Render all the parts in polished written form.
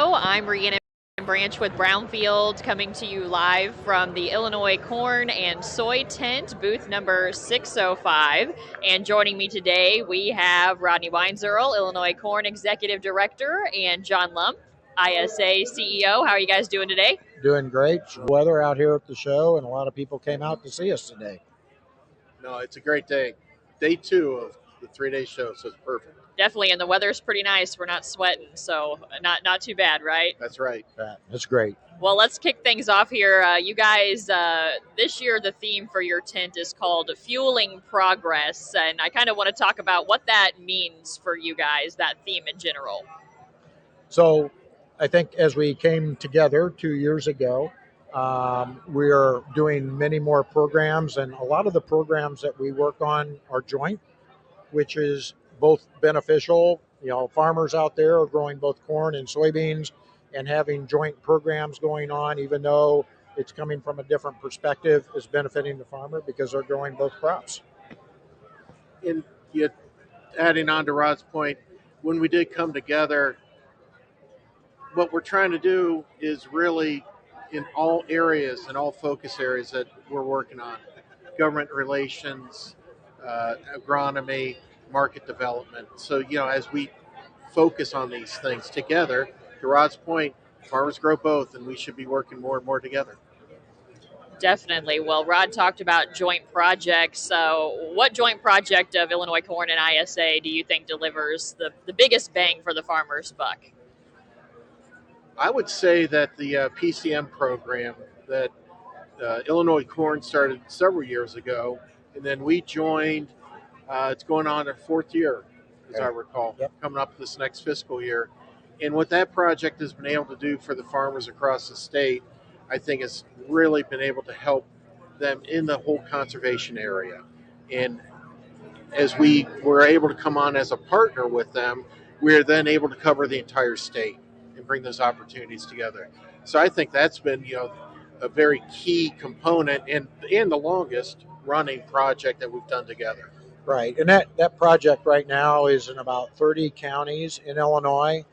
I'm Rhiannon Branch with Brownfield, coming to you live from the Illinois Corn and Soy Tent, booth number 605. And joining me today, we have Rodney Weinzierl, Illinois Corn Executive Director, and John Lump, ISA CEO. How are you guys doing today? Doing great. Weather out here at the show, and a lot of people came out to see us today. No, it's a great day. Day 2 of the 3-day show, so it's perfect. Definitely, and the weather's pretty nice. We're not sweating, so not too bad, right? That's right. That's great. Well, let's kick things off here. You guys, this year the theme for your tent is called Fueling Progress, and I kind of want to talk about what that means for you guys, that theme in general. So I think as we came together 2 years ago, we are doing many more programs, and a lot of the programs that we work on are joint, which is both beneficial. Farmers out there are growing both corn and soybeans and having joint programs going on, even though it's coming from a different perspective, is benefiting the farmer because they're growing both crops. And yet, adding on to Rod's point, when we did come together, what we're trying to do is really in all areas and all focus areas that we're working on: government relations, agronomy, market development. So, as we focus on these things together, to Rod's point, farmers grow both, and we should be working more and more together. Definitely. Well, Rod talked about joint projects. So what joint project of Illinois Corn and ISA do you think delivers the biggest bang for the farmer's buck? I would say that the PCM program that Illinois Corn started several years ago, and then we joined. It's going on our 4th year, as I recall, coming up this next fiscal year. And what that project has been able to do for the farmers across the state, I think has really been able to help them in the whole conservation area. And as we were able to come on as a partner with them, we're then able to cover the entire state and bring those opportunities together. So I think that's been, a very key component and the longest running project that we've done together. Right, and that project right now is in about 30 counties in Illinois,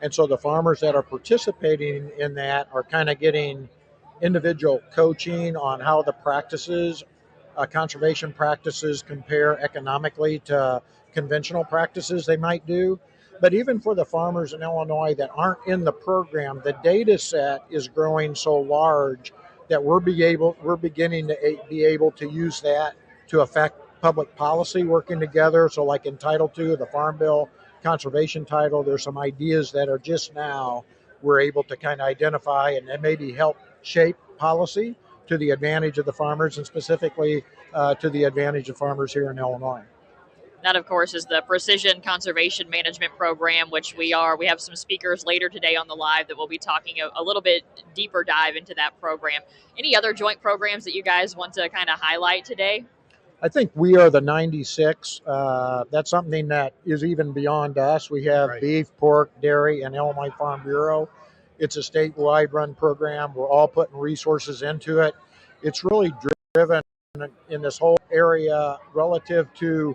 and so the farmers that are participating in that are kind of getting individual coaching on how the practices, conservation practices, compare economically to conventional practices they might do. But even for the farmers in Illinois that aren't in the program, the data set is growing so large that we're beginning to be able to use that to affect public policy working together. So like in Title II, the Farm Bill conservation title, there's some ideas that are just now we're able to kind of identify and maybe help shape policy to the advantage of the farmers, and specifically to the advantage of farmers here in Illinois. That, of course, is the Precision Conservation Management Program, which we have some speakers later today on the live that will be talking a little bit deeper dive into that program. Any other joint programs that you guys want to kind of highlight today? I think we are the 96. That's something that is even beyond us. We have beef, pork, dairy, and Illinois Farm Bureau. It's a statewide run program. We're all putting resources into it. It's really driven in this whole area relative to,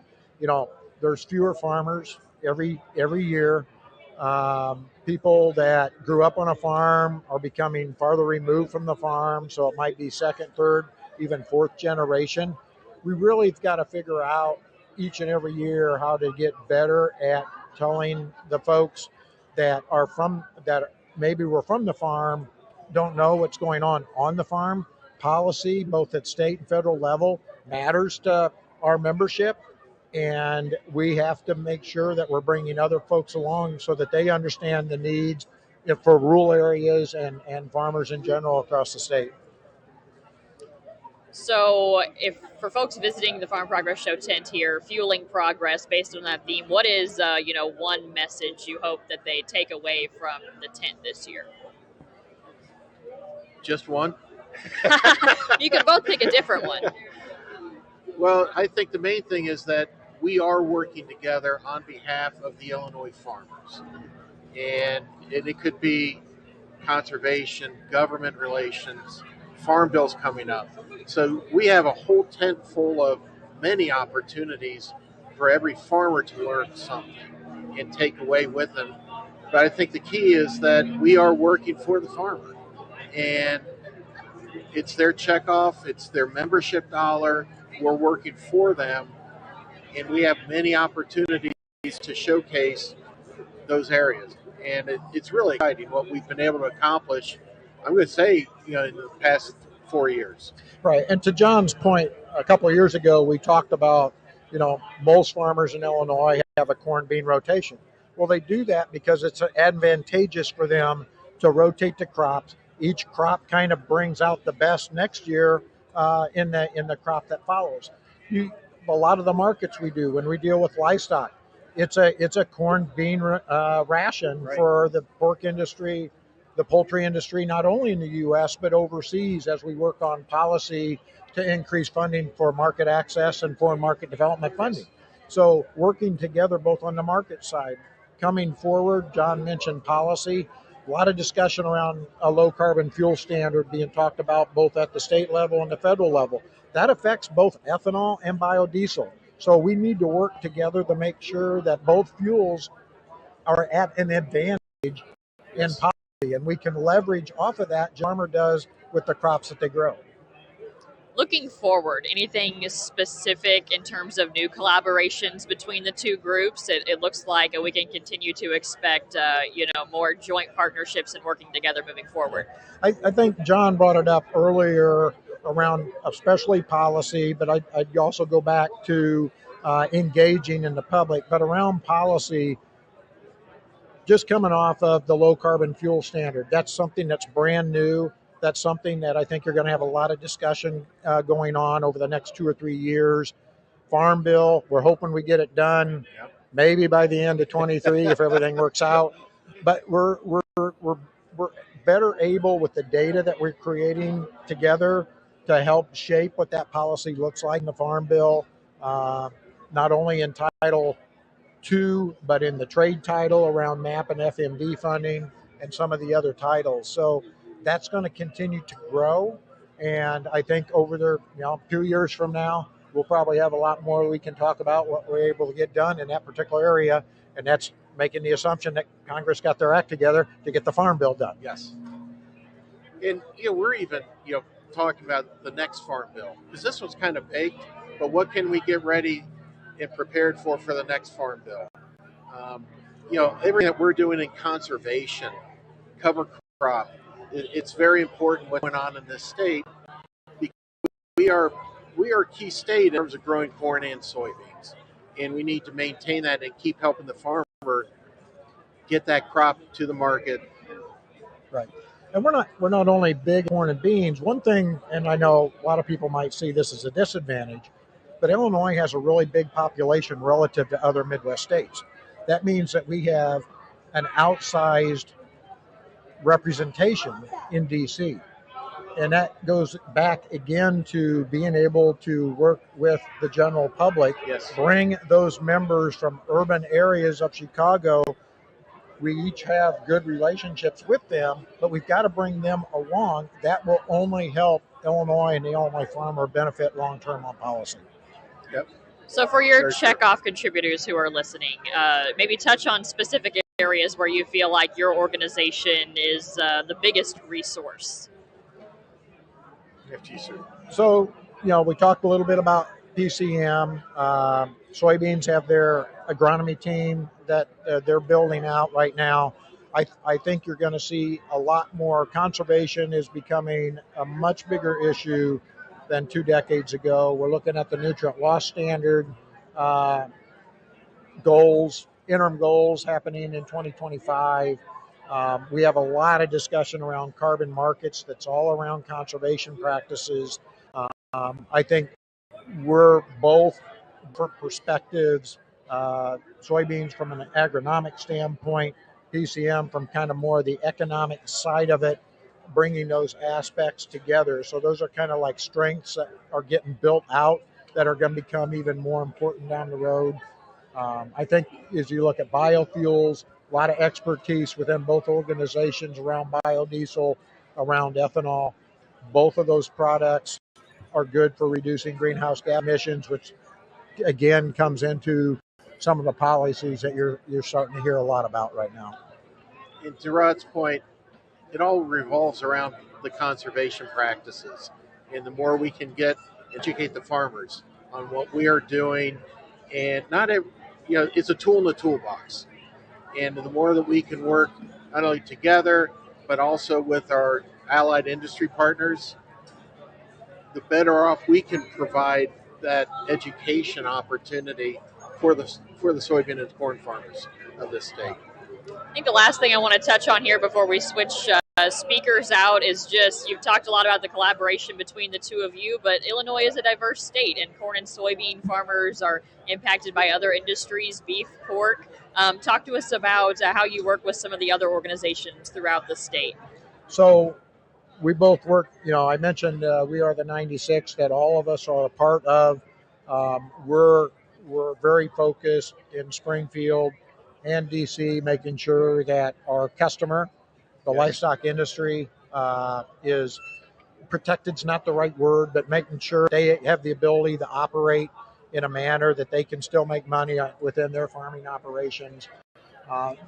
there's fewer farmers every year. People that grew up on a farm are becoming farther removed from the farm, so it might be second, third, even fourth generation. We really have got to figure out each and every year how to get better at telling the folks that maybe we're from the farm, don't know what's going on the farm. Policy, both at state and federal level, matters to our membership, and we have to make sure that we're bringing other folks along so that they understand the needs for rural areas and farmers in general across the state. So if for folks visiting the Farm Progress Show tent here, Fueling Progress, based on that theme, what is, one message you hope that they take away from the tent this year? Just one? You can both pick a different one. Well, I think the main thing is that we are working together on behalf of the Illinois farmers. And it could be conservation, government relations, farm bills coming up. So we have a whole tent full of many opportunities for every farmer to learn something and take away with them But I think the key is that we are working for the farmer, and it's their checkoff, it's their membership dollar. We're working for them, and we have many opportunities to showcase those areas. And it's really exciting what we've been able to accomplish. I'm going to say, in the past 4 years. Right. And to John's point, a couple of years ago, we talked about, most farmers in Illinois have a corn bean rotation. Well, they do that because it's advantageous for them to rotate the crops. Each crop kind of brings out the best next year in the crop that follows. A lot of the markets we do when we deal with livestock, it's a corn bean ration Right. for the pork industry, the poultry industry, not only in the U.S., but overseas as we work on policy to increase funding for market access and foreign market development funding. So working together both on the market side, coming forward, John mentioned policy, a lot of discussion around a low carbon fuel standard being talked about both at the state level and the federal level. That affects both ethanol and biodiesel. So we need to work together to make sure that both fuels are at an advantage in policy, and we can leverage off of that. Farmer does with the crops that they grow. Looking forward, anything specific in terms of new collaborations between the two groups? It looks like we can continue to expect, more joint partnerships and working together moving forward. I think John brought it up earlier around especially policy, but I'd also go back to engaging in the public. But around policy, just coming off of the low carbon fuel standard, that's something that's brand new. That's something that I think you're going to have a lot of discussion going on over the next 2 or 3 years. Farm bill, we're hoping we get it done maybe by the end of 23 if everything works out. But we're better able with the data that we're creating together to help shape what that policy looks like in the farm bill, not only in Title II, but in the trade title around MAP and FMD funding and some of the other titles. So that's going to continue to grow. And I think over the 2 years from now, we'll probably have a lot more we can talk about what we're able to get done in that particular area. And that's making the assumption that Congress got their act together to get the farm bill done. Yes. And we're even talking about the next farm bill, because this one's kind of baked. But what can we get ready and prepared for the next farm bill? Everything that we're doing in conservation, cover crop, it's very important what's going on in this state, because we are a key state in terms of growing corn and soybeans, and we need to maintain that and keep helping the farmer get that crop to the market. Right. And we're not only big corn and beans. One thing, and I know a lot of people might see this as a disadvantage, but Illinois has a really big population relative to other Midwest states. That means that we have an outsized representation in DC. And that goes back again to being able to work with the general public, Yes. Bring those members from urban areas of Chicago. We each have good relationships with them, but we've got to bring them along. That will only help Illinois and the Illinois farmer benefit long-term on policy. Yep. So for your Very checkoff contributors who are listening, maybe touch on specific areas where you feel like your organization is the biggest resource. So, we talked a little bit about PCM. Soybeans have their agronomy team that they're building out right now. I think you're going to see a lot more. Conservation is becoming a much bigger issue than 2 decades ago. We're looking at the nutrient loss standard goals, interim goals happening in 2025. We have a lot of discussion around carbon markets that's all around conservation practices. I think we're both for perspectives, soybeans from an agronomic standpoint, PCM from kind of more the economic side of it, bringing those aspects together. So those are kind of like strengths that are getting built out that are going to become even more important down the road. I think as you look at biofuels, a lot of expertise within both organizations around biodiesel, around ethanol. Both of those products are good for reducing greenhouse gas emissions, which again comes into some of the policies that you're starting to hear a lot about right now. and to Rod's point, it all revolves around the conservation practices. And the more we can educate the farmers on what we are doing, and not every, it's a tool in the toolbox. And the more that we can work not only together, but also with our allied industry partners, the better off we can provide that education opportunity for the soybean and corn farmers of this state. I think the last thing I want to touch on here before we switch speakers out is just, you've talked a lot about the collaboration between the two of you, but Illinois is a diverse state, and corn and soybean farmers are impacted by other industries, beef, pork. Talk to us about how you work with some of the other organizations throughout the state. So we both work, I mentioned we are the 96 that all of us are a part of. We're very focused in Springfield and DC, making sure that our customer, the livestock industry, is protected. It's not the right word, but making sure they have the ability to operate in a manner that they can still make money within their farming operations.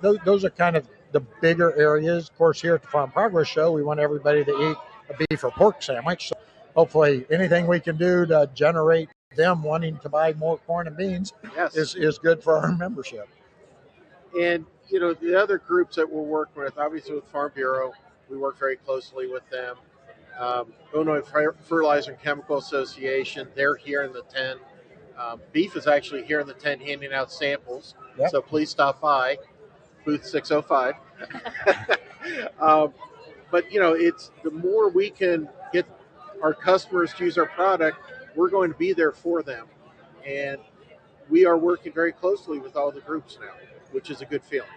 Those are kind of the bigger areas. Of course, here at the Farm Progress Show, we want everybody to eat a beef or pork sandwich. So hopefully anything we can do to generate them wanting to buy more corn and beans is good for our membership. And, the other groups that we're working with, obviously with Farm Bureau, we work very closely with them. Illinois Fertilizer and Chemical Association, they're here in the tent. Beef is actually here in the tent handing out samples. Yep. So please stop by, booth 605. But, it's the more we can get our customers to use our product, we're going to be there for them. And we are working very closely with all the groups now, which is a good feeling.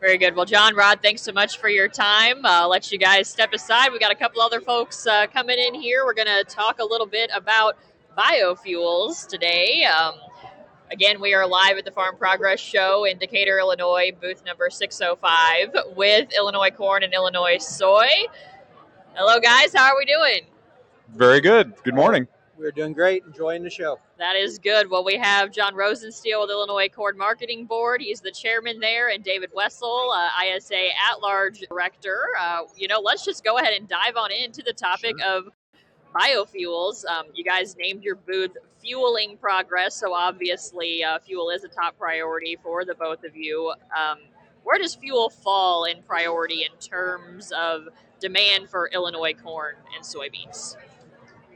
Very good. Well, John, Rod, thanks so much for your time. I'll let you guys step aside. We got a couple other folks coming in here. We're going to talk a little bit about biofuels today. Again, we are live at the Farm Progress Show in Decatur, Illinois, booth number 605 with Illinois Corn and Illinois Soy. Hello, guys. How are we doing? Very good. Good morning. We're doing great, enjoying the show. That is good. Well, we have John Rosensteel with Illinois Corn Marketing Board. He's the chairman there, and David Wessel, ISA at-large director. Let's just go ahead and dive on into the topic of biofuels. You guys named your booth Fueling Progress, so obviously fuel is a top priority for the both of you. Where does fuel fall in priority in terms of demand for Illinois corn and soybeans?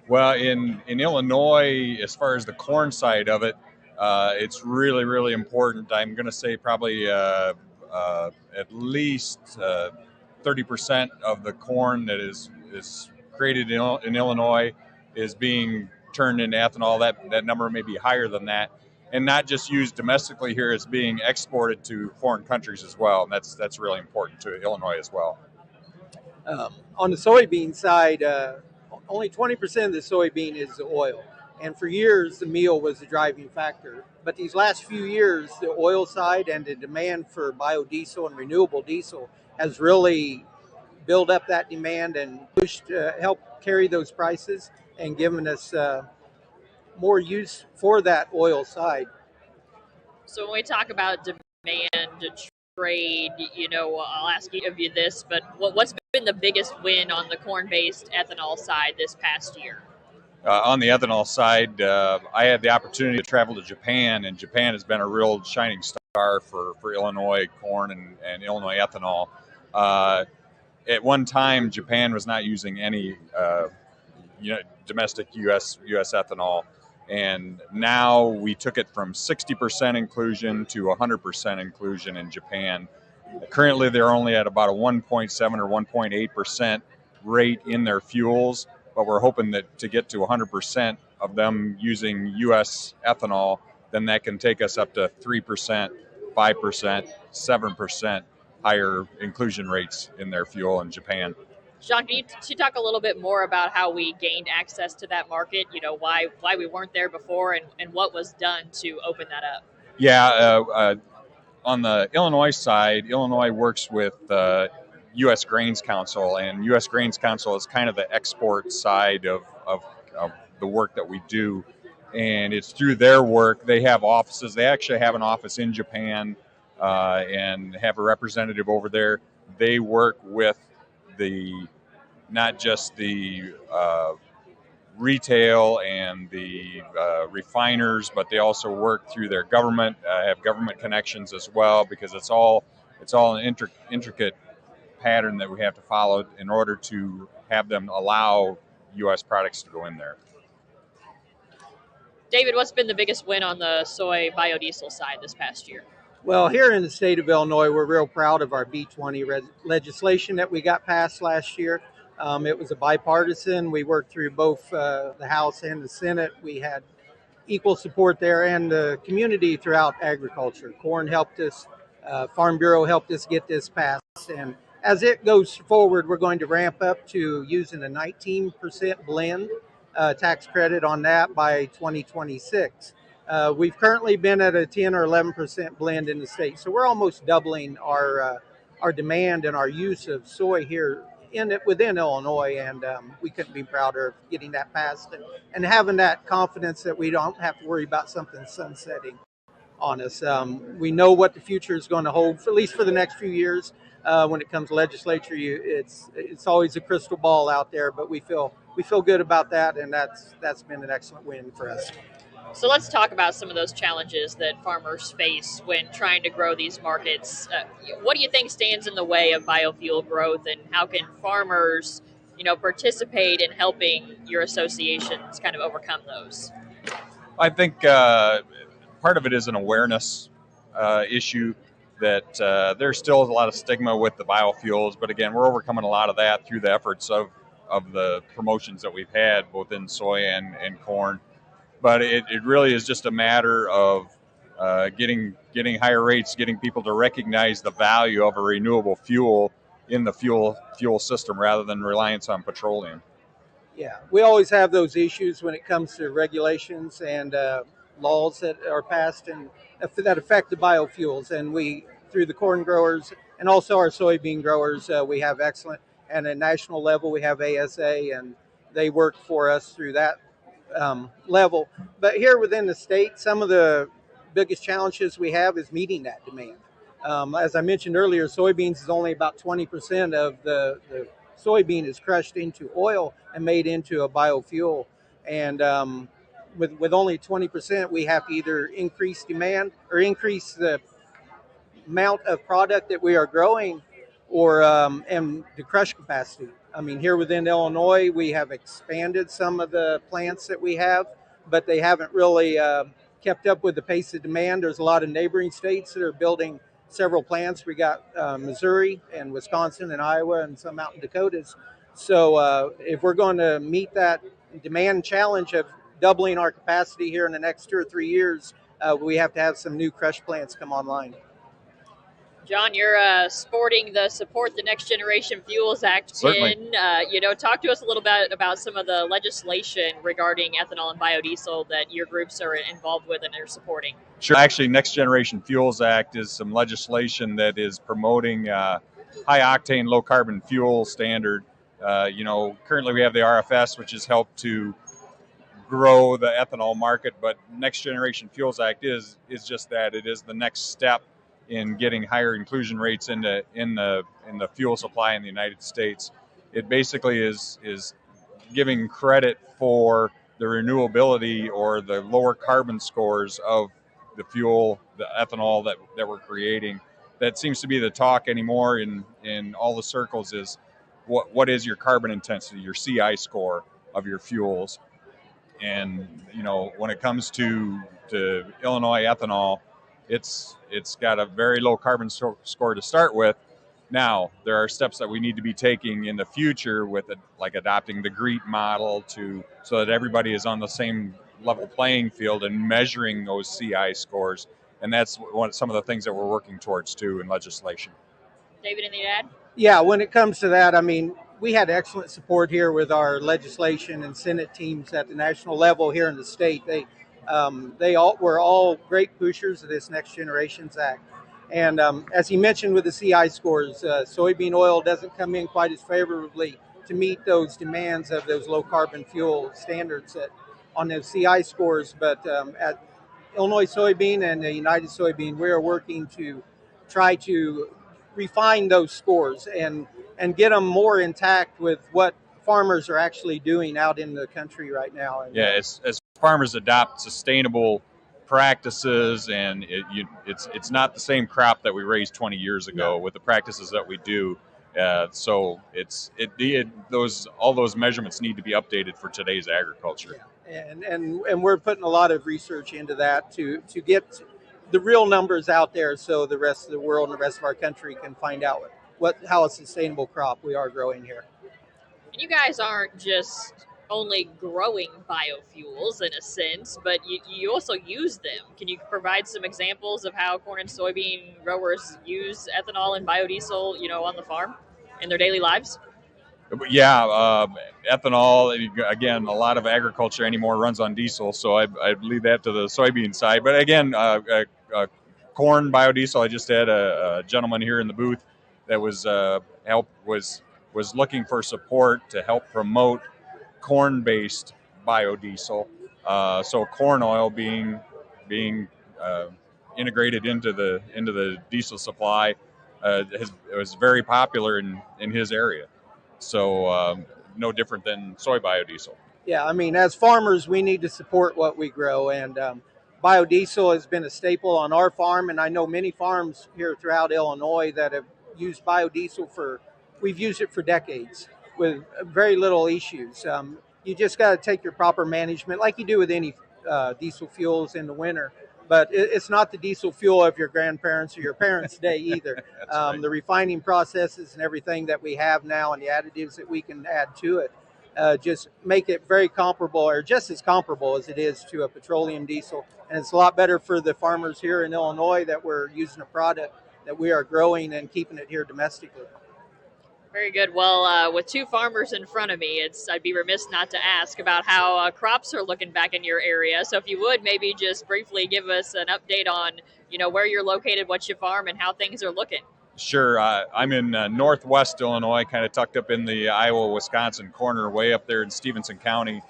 Well, in Illinois, as far as the corn side of it, it's really, really important. I'm going to say probably at least 30% of the corn that is created in Illinois is being turned into ethanol. That number may be higher than that, and not just used domestically here. It's being exported to foreign countries as well, and that's really important to Illinois as well. On the soybean side, only 20% of the soybean is the oil. And for years, the meal was the driving factor. But these last few years, the oil side and the demand for biodiesel and renewable diesel has really built up that demand and pushed, helped carry those prices and given us more use for that oil side. So when we talk about demand, trade, I'll ask each of you this, but what's been the biggest win on the corn-based ethanol side this past year? On the ethanol side, I had the opportunity to travel to Japan, and Japan has been a real shining star for Illinois corn and Illinois ethanol. At one time, Japan was not using any domestic U.S. ethanol, and now we took it from 60% inclusion to 100% inclusion in Japan. Currently, they're only at about a 1.7 or 1.8% rate in their fuels, but we're hoping that to get to 100% of them using U.S. ethanol, then that can take us up to 3%, 5%, 7% higher inclusion rates in their fuel in Japan. John, can you talk a little bit more about how we gained access to that market, why we weren't there before and what was done to open that up? Yeah, on the Illinois side, Illinois works with U.S. Grains Council, and U.S. Grains Council is kind of the export side of the work that we do. And it's through their work. They have offices. They actually have an office in Japan. and have a representative over there. They work with not just the retail and the refiners, but they also work through their government, have government connections as well, because it's all an intricate pattern that we have to follow in order to have them allow U.S. products to go in there. David, what's been the biggest win on the soy biodiesel side this past year? Well, here in the state of Illinois, we're real proud of our B20 legislation that we got passed last year. It was a bipartisan. We worked through both the House and the Senate. We had equal support there, and the community throughout agriculture. Corn helped us, Farm Bureau helped us get this passed. And as it goes forward, we're going to ramp up to using a 19% blend tax credit on that by 2026. We've currently been at a 10 or 11% blend in the state, so we're almost doubling our demand and our use of soy here within Illinois, and we couldn't be prouder of getting that passed and having that confidence that we don't have to worry about something sunsetting on us. We know what the future is going to hold, at least for the next few years. When it comes to legislature, it's always a crystal ball out there, but we feel good about that, and that's been an excellent win for us. So let's talk about some of those challenges that farmers face when trying to grow these markets. What do you think stands in the way of biofuel growth, and how can farmers, participate in helping your associations kind of overcome those? I think part of it is an awareness issue that there's still a lot of stigma with the biofuels, but again, we're overcoming a lot of that through the efforts of the promotions that we've had both in soy and corn. But it really is just a matter of getting higher rates, getting people to recognize the value of a renewable fuel in the fuel system rather than reliance on petroleum. Yeah, we always have those issues when it comes to regulations and laws that are passed and that affect the biofuels. And we, through the corn growers and also our soybean growers, we have excellent. And at national level, we have ASA, and they work for us through that level. But here within the state, some of the biggest challenges we have is meeting that demand. As I mentioned earlier, soybeans is only about 20% of the soybean is crushed into oil and made into a biofuel. And with only 20%, we have to either increase demand or increase the amount of product that we are growing or and the crush capacity. I mean, here within Illinois, we have expanded some of the plants that we have, but they haven't really kept up with the pace of demand. There's a lot of neighboring states that are building several plants. We got Missouri and Wisconsin and Iowa and some out in Dakotas. So if we're going to meet that demand challenge of doubling our capacity here in the next 2 or 3 years, we have to have some new crush plants come online. John, you're sporting the Support the Next Generation Fuels Act pin. Talk to us a little bit about some of the legislation regarding ethanol and biodiesel that your groups are involved with and are supporting. Sure. Actually, Next Generation Fuels Act is some legislation that is promoting high octane, low carbon fuel standard. Currently we have the RFS, which has helped to grow the ethanol market, but Next Generation Fuels Act is just that. It is the next step in getting higher inclusion rates in the fuel supply in the United States. It basically is giving credit for the renewability or the lower carbon scores of the fuel, the ethanol that we're creating. That seems to be the talk anymore in all the circles is what is your carbon intensity, your CI score of your fuels. And when it comes to Illinois ethanol, it's got a very low carbon score to start with. Now, there are steps that we need to be taking in the future with like adopting the GREET model so that everybody is on the same level playing field and measuring those CI scores. And that's some of the things that we're working towards too in legislation. David, anything to add? Yeah, when it comes to that, I mean, we had excellent support here with our legislation and Senate teams at the national level here in the state. They were all great pushers of this Next Generations Act. And as he mentioned with the CI scores, soybean oil doesn't come in quite as favorably to meet those demands of those low carbon fuel standards on those CI scores. But at Illinois Soybean and the United Soybean, we are working to try to refine those scores and get them more intact with what farmers are actually doing out in the country right now. And, yeah, as farmers adopt sustainable practices, and it's not the same crop that we raised 20 years ago with the practices that we do. So all those measurements need to be updated for today's agriculture. Yeah. And we're putting a lot of research into that to get the real numbers out there, so the rest of the world and the rest of our country can find out how a sustainable crop we are growing here. And you guys aren't just only growing biofuels in a sense, but you also use them. Can you provide some examples of how corn and soybean growers use ethanol and biodiesel, on the farm in their daily lives? Yeah, ethanol, again, a lot of agriculture anymore runs on diesel, so I leave that to the soybean side. But again, corn biodiesel, I just had a gentleman here in the booth that was looking for support to help promote corn-based biodiesel. So corn oil being integrated into the diesel supply was very popular in his area. So no different than soy biodiesel. Yeah, I mean, as farmers, we need to support what we grow, and biodiesel has been a staple on our farm, and I know many farms here throughout Illinois that have used biodiesel we've used it for decades with very little issues. You just got to take your proper management like you do with any diesel fuels in the winter. But it's not the diesel fuel of your grandparents or your parents' day either. Right. The refining processes and everything that we have now and the additives that we can add to it just make it very comparable, or just as comparable as it is to a petroleum diesel. And it's a lot better for the farmers here in Illinois that we're using a product that we are growing and keeping it here domestically. Very good. Well, with two farmers in front of me, I'd be remiss not to ask about how crops are looking back in your area. So if you would, maybe just briefly give us an update on, where you're located, what you farm, and how things are looking. Sure. I'm in northwest Illinois, kind of tucked up in the Iowa-Wisconsin corner, way up there in Stevenson County.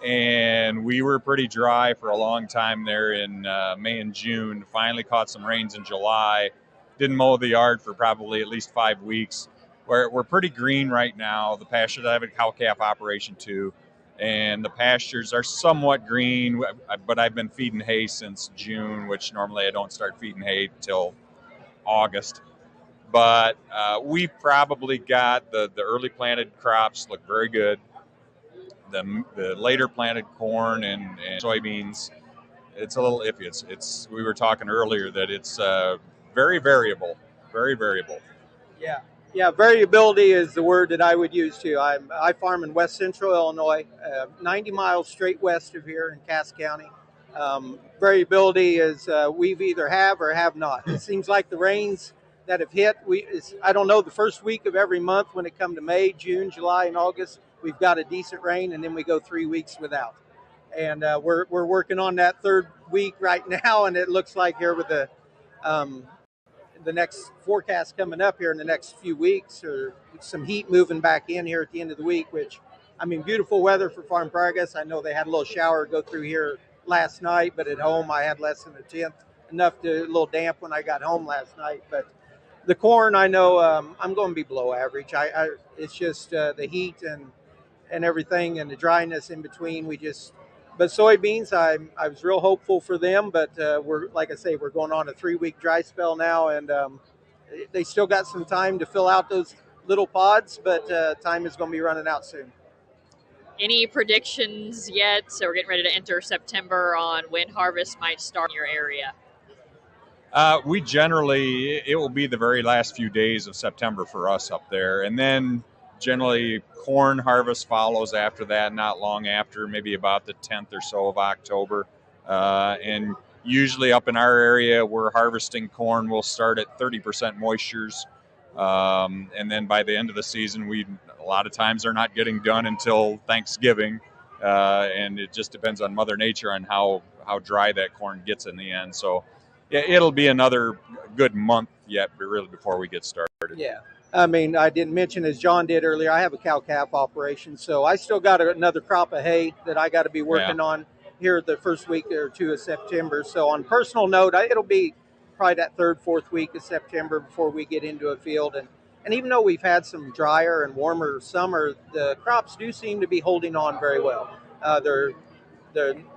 And we were pretty dry for a long time there in May and June. Finally caught some rains in July. Didn't mow the yard for probably at least 5 weeks. We're pretty green right now. The pastures, I have a cow-calf operation too, and the pastures are somewhat green, but I've been feeding hay since June, which normally I don't start feeding hay till August. But we probably got the early planted crops look very good. The later planted corn and soybeans, it's a little iffy. We were talking earlier that it's very variable, very variable. Yeah, variability is the word that I would use too. I farm in west central Illinois, 90 miles straight west of here in Cass County. Variability is we've either have or have not. It seems like the rains that have hit, I don't know, the first week of every month when it comes to May, June, July, and August, we've got a decent rain, and then we go 3 weeks without. And we're working on that third week right now, and it looks like here with the next forecast coming up here in the next few weeks, or some heat moving back in here at the end of the week, which, I mean, beautiful weather for Farm Progress. I know they had a little shower go through here last night, but at home I had less than a tenth, a little damp when I got home last night. But the corn, I know I'm going to be below average. It's just the heat and everything and the dryness in between. But soybeans, I was real hopeful for them, but we're going on a 3-week dry spell now, and they still got some time to fill out those little pods, but time is going to be running out soon. Any predictions yet? So we're getting ready to enter September on when harvest might start in your area. It will be the very last few days of September for us up there, and then generally corn harvest follows after that, not long after, maybe about the 10th or so of October. And usually up in our area, we're harvesting corn. We'll start at 30% moistures. And then by the end of the season, a lot of times are not getting done until Thanksgiving. And it just depends on Mother Nature on how dry that corn gets in the end. So yeah, it'll be another good month yet, really, before we get started. Yeah. I mean, I didn't mention, as John did earlier, I have a cow-calf operation, so I still got another crop of hay that I got to be working on here the first week or two of September. So on a personal note, it'll be probably that third, fourth week of September before we get into a field. And even though we've had some drier and warmer summer, the crops do seem to be holding on very well. They're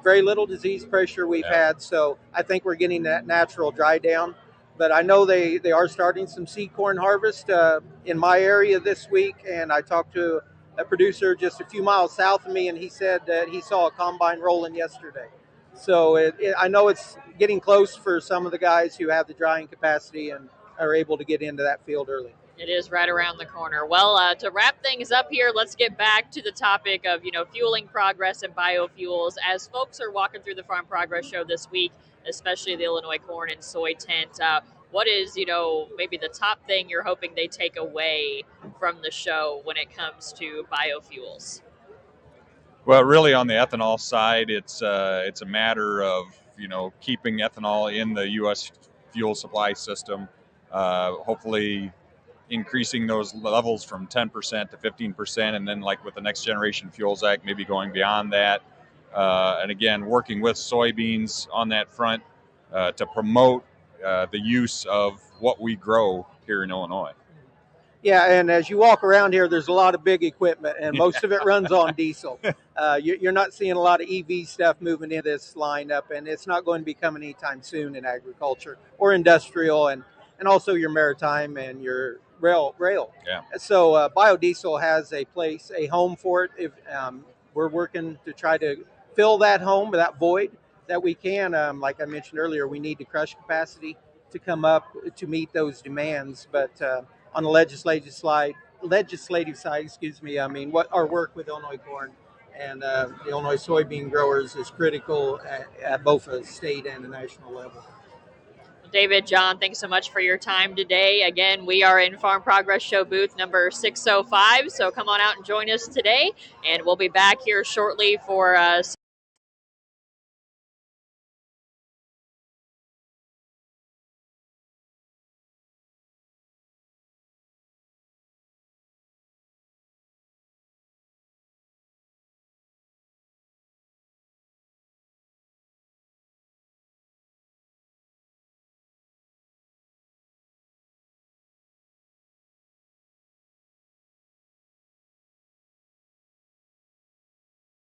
very little disease pressure we've had, so I think we're getting that natural dry down. But I know they are starting some seed corn harvest in my area this week, and I talked to a producer just a few miles south of me, and he said that he saw a combine rolling yesterday. So I know it's getting close for some of the guys who have the drying capacity and are able to get into that field early. It is right around the corner. Well, to wrap things up here, let's get back to the topic of, fueling progress and biofuels. As folks are walking through the Farm Progress Show this week, especially the Illinois corn and soy tent, what is, maybe the top thing you're hoping they take away from the show when it comes to biofuels? Well, really on the ethanol side, it's a matter of, keeping ethanol in the U.S. fuel supply system, hopefully increasing those levels from 10% to 15%, and then like with the Next Generation Fuels Act, maybe going beyond that. And again, working with soybeans on that front to promote the use of what we grow here in Illinois. Yeah, and as you walk around here, there's a lot of big equipment, and most of it runs on diesel. You're not seeing a lot of EV stuff moving in this lineup, and it's not going to be coming anytime soon in agriculture or industrial, and also your maritime and your rail. Yeah. So biodiesel has a place, a home for it. If we're working to try to fill that home, that void that we can. Like I mentioned earlier, we need the crush capacity to come up to meet those demands, but on the legislative side, I mean, what our work with Illinois corn and the Illinois soybean growers is critical at both a state and a national level. David, John, thanks so much for your time today. Again, we are in Farm Progress Show booth number 605, so come on out and join us today, and we'll be back here shortly for